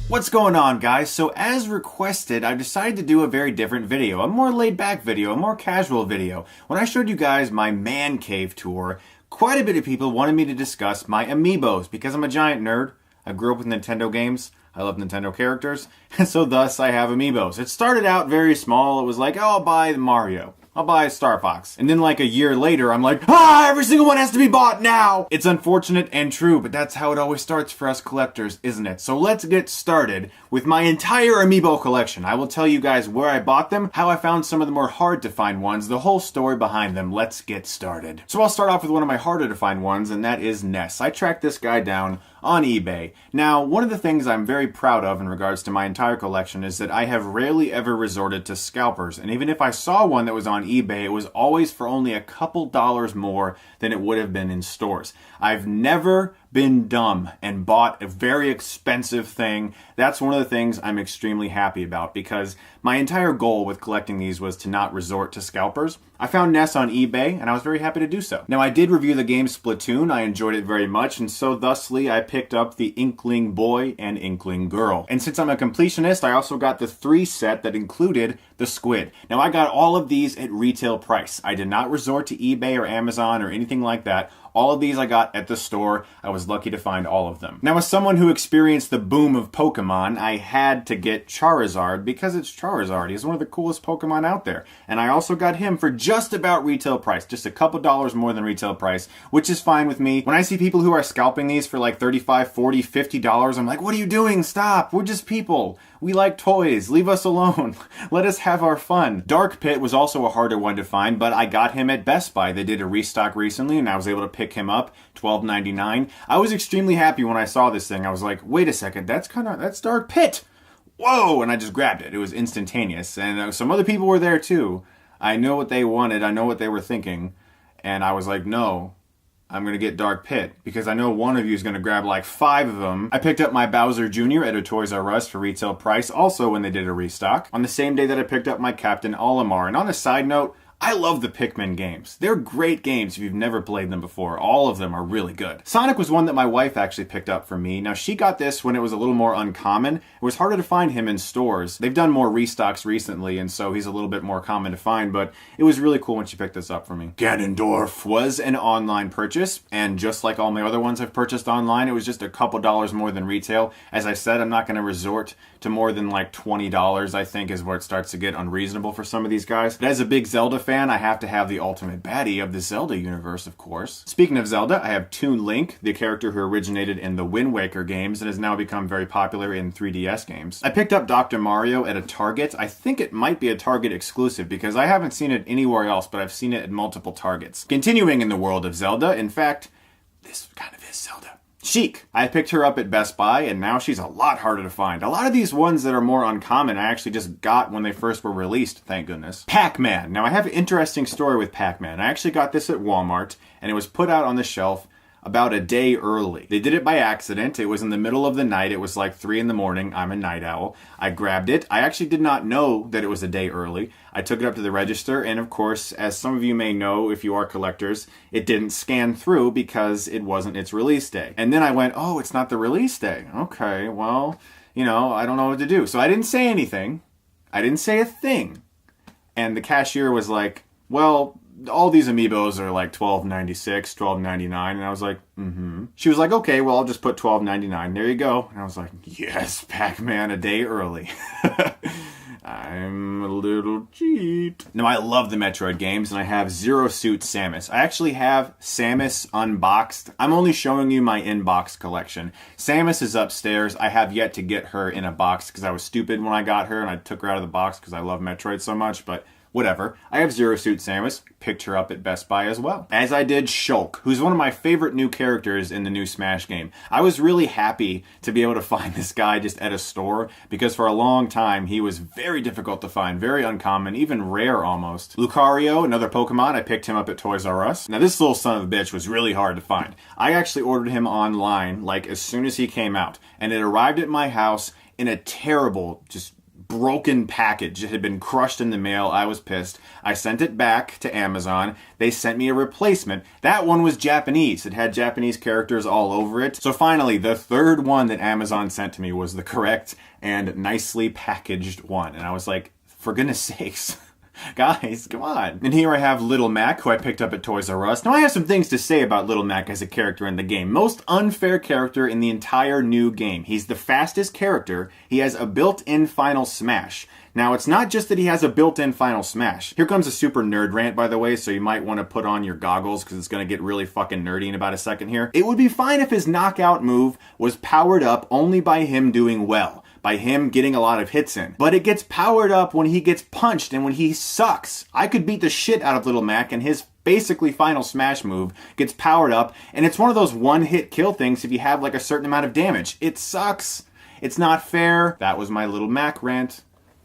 What's going on, guys? So as requested, I've decided to do a very different video, a more laid-back video, a more casual video. When I showed you guys my man cave tour, quite a bit of people wanted me to discuss my Amiibos because I'm a giant nerd. I grew up with Nintendo games. I love Nintendo characters, and so thus I have Amiibos. It started out very small. It was like, oh, I'll buy Mario. I'll buy Star Fox. And then like a year later, I'm like, every single one has to be bought now! It's unfortunate and true, but that's how it always starts for us collectors, isn't it? So let's get started with my entire Amiibo collection. I will tell you guys where I bought them, how I found some of the more hard to find ones, the whole story behind them. Let's get started. So I'll start off with one of my harder to find ones, and that is Ness. I tracked this guy down on eBay. Now, one of the things I'm very proud of in regards to my entire collection is that I have rarely ever resorted to scalpers, and even if I saw one that was on eBay, it was always for only a couple dollars more than it would have been in stores. I've never been dumb and bought a very expensive thing. That's one of the things I'm extremely happy about because my entire goal with collecting these was to not resort to scalpers. I found Ness on eBay and I was very happy to do so. Now I did review the game Splatoon. I enjoyed it very much, and so thusly I picked up the Inkling Boy and Inkling Girl. And since I'm a completionist, I also got the 3 set that included the squid. Now I got all of these at retail price. I did not resort to eBay or Amazon or anything like that. All of these I got at the store. I was lucky to find all of them. Now, as someone who experienced the boom of Pokemon, I had to get Charizard because it's Charizard. He's one of the coolest Pokemon out there. And I also got him for just about retail price, just a couple dollars more than retail price, which is fine with me. When I see people who are scalping these for like $35, $40, $50, I'm like, what are you doing? Stop. We're just people. We like toys. Leave us alone. Let us have our fun. Dark Pit was also a harder one to find, but I got him at Best Buy. They did a restock recently, and I was able to pick him up, $12.99. I was extremely happy when I saw this thing. I was like, wait a second, that's Dark Pit. Whoa! And I just grabbed it. It was instantaneous. And some other people were there too. I know what they wanted. I know what they were thinking. And I was like, no. I'm going to get Dark Pit, because I know one of you is going to grab like 5 of them. I picked up my Bowser Jr. at a Toys R Us for retail price, also when they did a restock, on the same day that I picked up my Captain Olimar. And on a side note, I love the Pikmin games. They're great games if you've never played them before. All of them are really good. Sonic was one that my wife actually picked up for me. Now, she got this when it was a little more uncommon. It was harder to find him in stores. They've done more restocks recently, and so he's a little bit more common to find, but it was really cool when she picked this up for me. Ganondorf was an online purchase, and just like all my other ones I've purchased online, it was just a couple dollars more than retail. As I said, I'm not going to resort to more than like $20, I think, is where it starts to get unreasonable for some of these guys. But as a big Zelda fan, I have to have the ultimate baddie of the Zelda universe, of course. Speaking of Zelda, I have Toon Link, the character who originated in the Wind Waker games and has now become very popular in 3DS games. I picked up Dr. Mario at a Target. I think it might be a Target exclusive because I haven't seen it anywhere else, but I've seen it at multiple Targets. Continuing in the world of Zelda, in fact, this kind of is Zelda. Sheik. I picked her up at Best Buy, and now she's a lot harder to find. A lot of these ones that are more uncommon, I actually just got when they first were released, thank goodness. Pac-Man. Now, I have an interesting story with Pac-Man. I actually got this at Walmart, and it was put out on the shelf about a day early. They did it by accident. It was in the middle of the night. It was like 3 in the morning. I'm a night owl. I grabbed it. I actually did not know that it was a day early. I took it up to the register, and of course, as some of you may know if you are collectors, it didn't scan through because it wasn't its release day. And then I went, oh, it's not the release day. Okay, well, I don't know what to do. So I didn't say anything. I didn't say a thing. And the cashier was like, well, all these Amiibos are like $12.96, $12.99, and I was like, She was like, okay, well, I'll just put $12.99. There you go. And I was like, yes, Pac-Man a day early. I'm a little cheat. Now, I love the Metroid games, and I have Zero Suit Samus. I actually have Samus unboxed. I'm only showing you my in-box collection. Samus is upstairs. I have yet to get her in a box because I was stupid when I got her, and I took her out of the box because I love Metroid so much, but whatever. I have Zero Suit Samus. Picked her up at Best Buy as well. As I did Shulk, who's one of my favorite new characters in the new Smash game. I was really happy to be able to find this guy just at a store because for a long time he was very difficult to find, very uncommon, even rare almost. Lucario, another Pokemon, I picked him up at Toys R Us. Now this little son of a bitch was really hard to find. I actually ordered him online like as soon as he came out, and it arrived at my house in a terrible, just broken package. It had been crushed in the mail. I was pissed. I sent it back to Amazon. They sent me a replacement. That one was Japanese. It had Japanese characters all over it. So finally, the third one that Amazon sent to me was the correct and nicely packaged one. And I was like, for goodness sakes. Guys, come on. And here I have Little Mac, who I picked up at Toys R Us. Now, I have some things to say about Little Mac as a character in the game. Most unfair character in the entire new game. He's the fastest character. He has a built-in final smash. Now, it's not just that he has a built-in final smash. Here comes a super nerd rant, by the way, so you might want to put on your goggles because it's going to get really fucking nerdy in about a second here. It would be fine if his knockout move was powered up only by him doing well, by him getting a lot of hits in. But it gets powered up when he gets punched and when he sucks. I could beat the shit out of Little Mac and his basically final smash move gets powered up, and it's one of those one-hit kill things if you have like a certain amount of damage. It sucks. It's not fair. That was my Little Mac rant.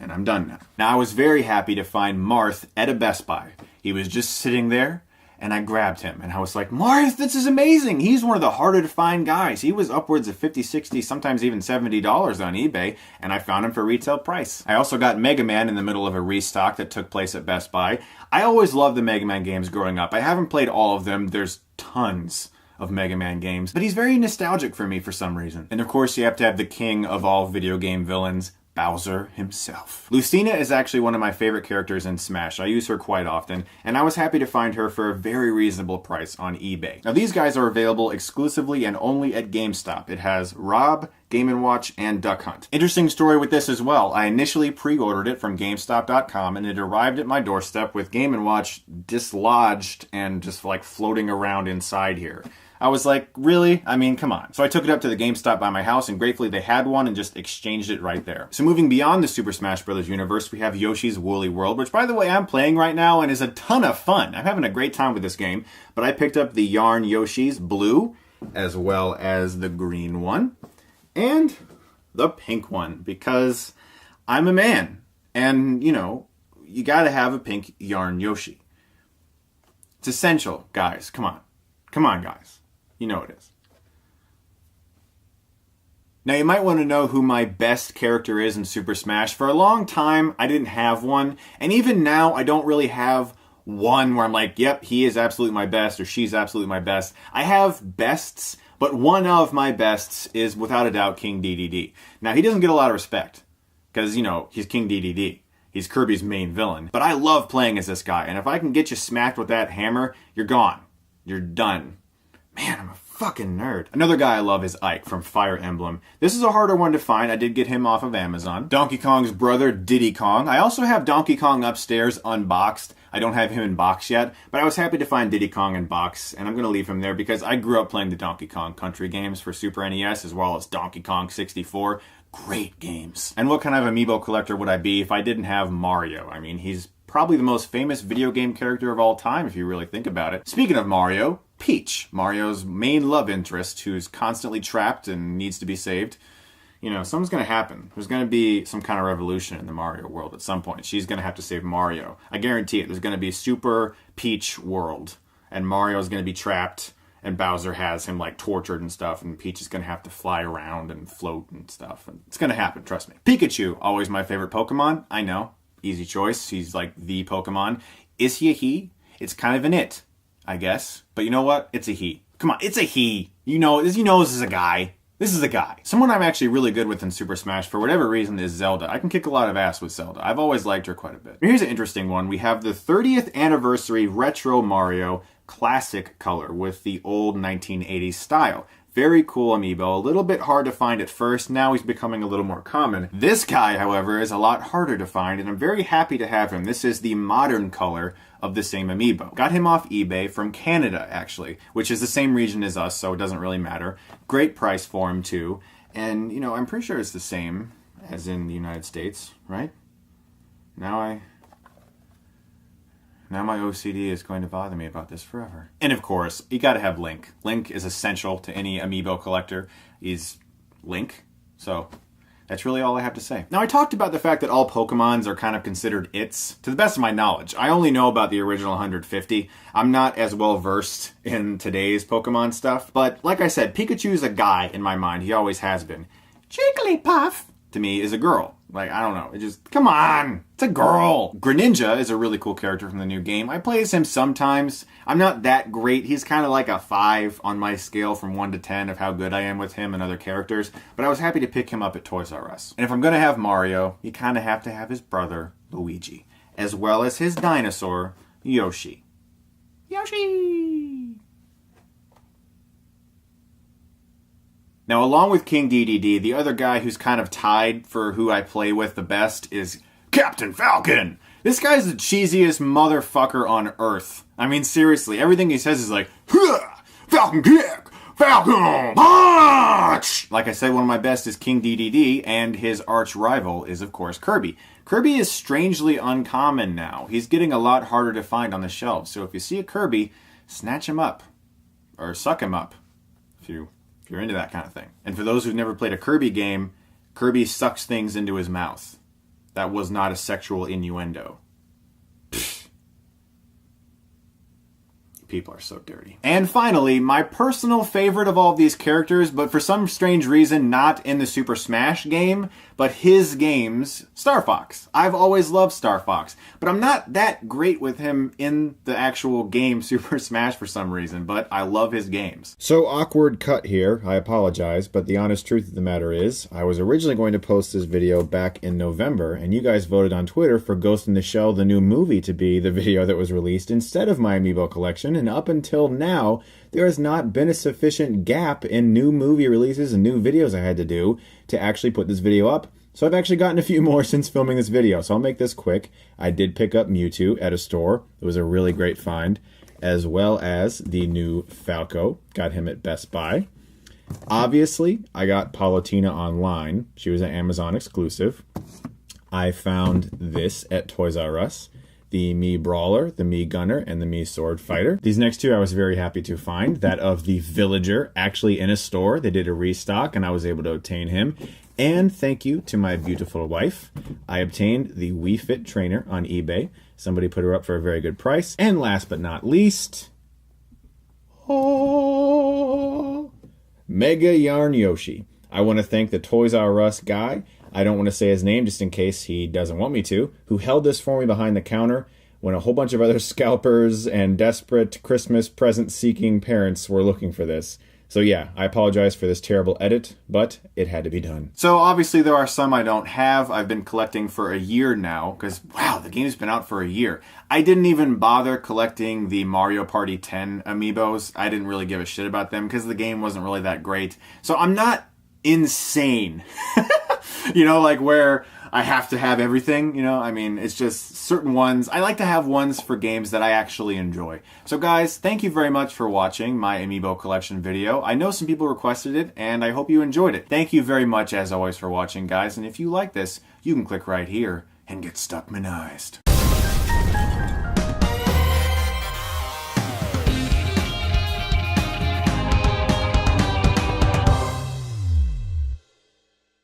And I'm done now. Now, I was very happy to find Marth at a Best Buy. He was just sitting there, and I grabbed him. And I was like, Marth, this is amazing. He's one of the harder to find guys. He was upwards of $50, $60, sometimes even $70 on eBay, and I found him for retail price. I also got Mega Man in the middle of a restock that took place at Best Buy. I always loved the Mega Man games growing up. I haven't played all of them. There's tons of Mega Man games, but he's very nostalgic for me for some reason. And of course, you have to have the king of all video game villains, Bowser himself. Lucina is actually one of my favorite characters in Smash. I use her quite often, and I was happy to find her for a very reasonable price on eBay. Now, these guys are available exclusively and only at GameStop. It has R.O.B, Game & Watch, and Duck Hunt. Interesting story with this as well. I initially pre-ordered it from GameStop.com, and it arrived at my doorstep with Game & Watch dislodged and just like floating around inside here. I was like, really? I mean, come on. So I took it up to the GameStop by my house, and gratefully they had one and just exchanged it right there. So moving beyond the Super Smash Bros. Universe, we have Yoshi's Woolly World, which, by the way, I'm playing right now and is a ton of fun. I'm having a great time with this game, but I picked up the Yarn Yoshi's blue, as well as the green one, and the pink one, because I'm a man, and, you know, you gotta have a pink Yarn Yoshi. It's essential, guys. Come on. Come on, guys. You know it is. Now, you might want to know who my best character is in Super Smash. For a long time, I didn't have one. And even now, I don't really have one where I'm like, yep, he is absolutely my best, or she's absolutely my best. I have bests, but one of my bests is, without a doubt, King DDD. Now, he doesn't get a lot of respect, because, you know, he's King DDD. He's Kirby's main villain. But I love playing as this guy, and if I can get you smacked with that hammer, you're gone. You're done. Man, I'm a fucking nerd. Another guy I love is Ike from Fire Emblem. This is a harder one to find. I did get him off of Amazon. Donkey Kong's brother, Diddy Kong. I also have Donkey Kong upstairs unboxed. I don't have him in box yet, but I was happy to find Diddy Kong in box, and I'm going to leave him there because I grew up playing the Donkey Kong Country games for Super NES as well as Donkey Kong 64. Great games. And what kind of Amiibo collector would I be if I didn't have Mario? I mean, he's probably the most famous video game character of all time if you really think about it. Speaking of Mario, Peach, Mario's main love interest, who's constantly trapped and needs to be saved. You know, something's going to happen. There's going to be some kind of revolution in the Mario world at some point. She's going to have to save Mario. I guarantee it. There's going to be a Super Peach world, and Mario's going to be trapped, and Bowser has him, like, tortured and stuff, and Peach is going to have to fly around and float and stuff. And it's going to happen, trust me. Pikachu, always my favorite Pokemon. I know. Easy choice. He's, like, the Pokemon. Is he a he? It's kind of an it, I guess. But you know what? It's a he. Come on, it's a he. You know this is a guy. This is a guy. Someone I'm actually really good with in Super Smash, for whatever reason, is Zelda. I can kick a lot of ass with Zelda. I've always liked her quite a bit. Here's an interesting one. We have the 30th anniversary retro Mario classic color with the old 1980s style. Very cool amiibo, a little bit hard to find at first, now he's becoming a little more common. This guy, however, is a lot harder to find, and I'm very happy to have him. This is the modern color of the same amiibo. Got him off eBay from Canada, actually, which is the same region as us, so it doesn't really matter. Great price for him, too. And, you know, I'm pretty sure it's the same as in the United States, right? Now my OCD is going to bother me about this forever. And of course, you gotta have Link. Link is essential to any amiibo collector. He's Link. So that's really all I have to say. Now, I talked about the fact that all Pokemons are kind of considered its. To the best of my knowledge, I only know about the original 150. I'm not as well versed in today's Pokemon stuff. But like I said, Pikachu's a guy in my mind. He always has been. Jigglypuff! to me is a girl. Like, I don't know. It just, come on. It's a girl. Greninja is a really cool character from the new game. I play as him sometimes. I'm not that great. He's kind of like a 5 on my scale from 1 to 10 of how good I am with him and other characters. But I was happy to pick him up at Toys R Us. And if I'm going to have Mario, you kind of have to have his brother, Luigi, as well as his dinosaur, Yoshi. Yoshi! Now, along with King DDD, the other guy who's kind of tied for who I play with the best is Captain Falcon. This guy's the cheesiest motherfucker on Earth. I mean, seriously, everything he says is like, Falcon kick, Falcon punch! Like I said, one of my best is King DDD, and his arch rival is, of course, Kirby. Kirby is strangely uncommon now. He's getting a lot harder to find on the shelves, so if you see a Kirby, snatch him up. Or suck him up, if you're into that kind of thing. And for those who've never played a Kirby game, Kirby sucks things into his mouth. That was not a sexual innuendo. People are so dirty. And finally, my personal favorite of all of these characters, but for some strange reason not in the Super Smash game, but his games, Star Fox. I've always loved Star Fox, but I'm not that great with him in the actual game Super Smash for some reason, but I love his games. So awkward cut here, I apologize, but the honest truth of the matter is, I was originally going to post this video back in November, and you guys voted on Twitter for Ghost in the Shell, the new movie, to be the video that was released instead of my Amiibo collection, and up until now, there has not been a sufficient gap in new movie releases and new videos I had to do to actually put this video up. So I've actually gotten a few more since filming this video, so I'll make this quick. I did pick up Mewtwo at a store. It was a really great find, as well as the new Falco. Got him at Best Buy. Obviously, I got Palutena online. She was an Amazon exclusive. I found this at Toys R Us. The Mii Brawler, the Mii Gunner, and the Mii Sword Fighter. These next two I was very happy to find. That of the Villager, actually in a store. They did a restock, and I was able to obtain him. And thank you to my beautiful wife. I obtained the Wii Fit trainer on eBay. Somebody put her up for a very good price. And last but not least, Mega Yarn Yoshi. I want to thank the Toys R Us guy, I don't want to say his name just in case he doesn't want me to, who held this for me behind the counter when a whole bunch of other scalpers and desperate Christmas present-seeking parents were looking for this. So yeah, I apologize for this terrible edit, but it had to be done. So obviously there are some I don't have. I've been collecting for a year now, because wow, the game's been out for a year. I didn't even bother collecting the Mario Party 10 amiibos. I didn't really give a shit about them because the game wasn't really that great. So I'm not insane. You know, like where I have to have everything, you know? I mean, it's just certain ones. I like to have ones for games that I actually enjoy. So guys, thank you very much for watching my Amiibo collection video. I know some people requested it, and I hope you enjoyed it. Thank you very much, as always, for watching, guys. And if you like this, you can click right here and get Stuckmanized.